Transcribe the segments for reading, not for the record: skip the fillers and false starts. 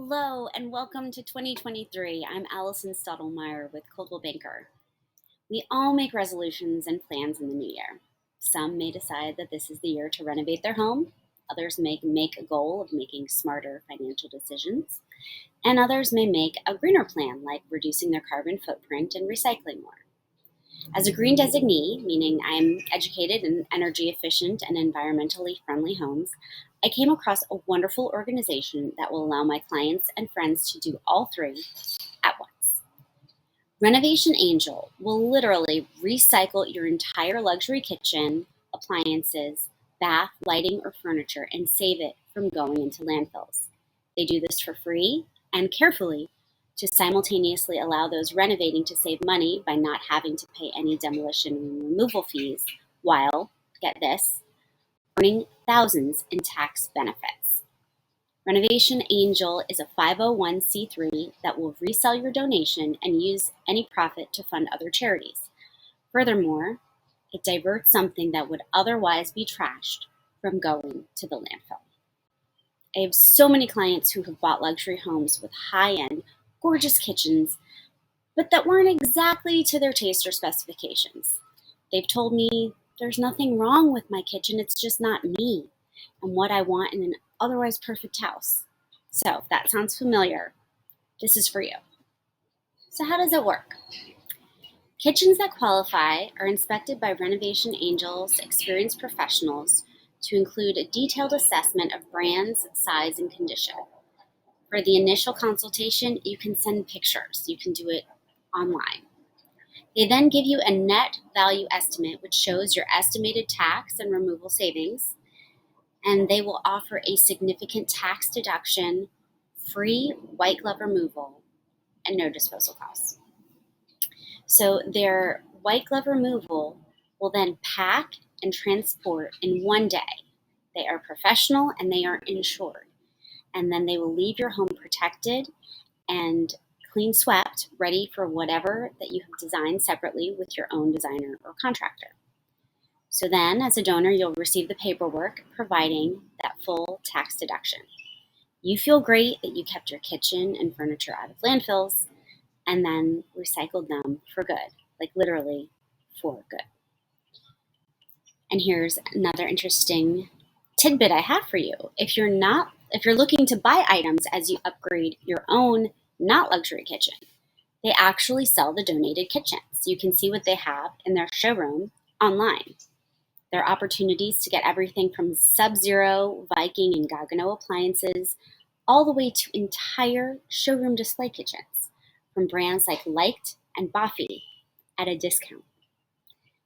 Hello and welcome to 2023. I'm Allison Stottlemyre with Coldwell Banker. We all make resolutions and plans in the new year. Some may decide that this is the year to renovate their home. Others may make a goal of making smarter financial decisions. And others may make a greener plan, like reducing their carbon footprint and recycling more. As a green designee, meaning I'm educated in energy efficient and environmentally friendly homes, I came across a wonderful organization that will allow my clients and friends to do all three at once. Renovation Angel will literally recycle your entire luxury kitchen, appliances, bath, lighting, or furniture and save it from going into landfills. They do this for free and carefully to simultaneously allow those renovating to save money by not having to pay any demolition and removal fees while, get this, earning thousands in tax benefits. Renovation Angel is a 501c3 that will resell your donation and use any profit to fund other charities. Furthermore, it diverts something that would otherwise be trashed from going to the landfill. I have so many clients who have bought luxury homes with high-end, gorgeous kitchens, but that weren't exactly to their taste or specifications. They've told me, there's nothing wrong with my kitchen, it's just not me and what I want in an otherwise perfect house. So if that sounds familiar, this is for you. So how does it work? Kitchens that qualify are inspected by Renovation Angel's experienced professionals to include a detailed assessment of brands, size, and condition. For the initial consultation, you can send pictures. You can do it online. They then give you a net value estimate, which shows your estimated tax and removal savings, and they will offer a significant tax deduction, free white glove removal, and no disposal costs. So their white glove removal will then pack and transport in one day. They are professional and they are insured. And then they will leave your home protected and clean swept, ready for whatever that you have designed separately with your own designer or contractor. So then, as a donor, you'll receive the paperwork providing that full tax deduction. You feel great that you kept your kitchen and furniture out of landfills and then recycled them for good, like literally for good. And here's another interesting tidbit I have for you. If you're looking to buy items as you upgrade your own not luxury kitchen, they actually sell the donated kitchens. You can see what they have in their showroom online. There are opportunities to get everything from Sub-Zero, Viking, and Gagano appliances, all the way to entire showroom display kitchens from brands like Liked and Boffy at a discount.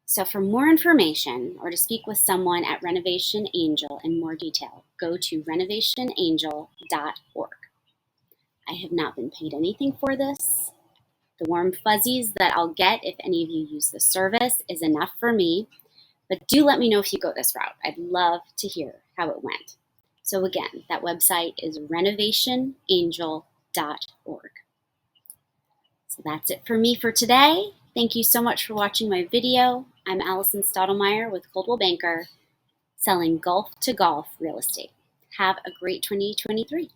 So for more information or to speak with someone at Renovation Angel in more detail, go to renovationangel.org. I have not been paid anything for this. The warm fuzzies that I'll get if any of you use the service is enough for me, but do let me know if you go this route. I'd love to hear how it went. So again, that website is renovationangel.org. So that's it for me for today. Thank you so much for watching my video. I'm Allison Stottlemyre with Coldwell Banker, selling Gulf to Golf real estate. Have a great 2023.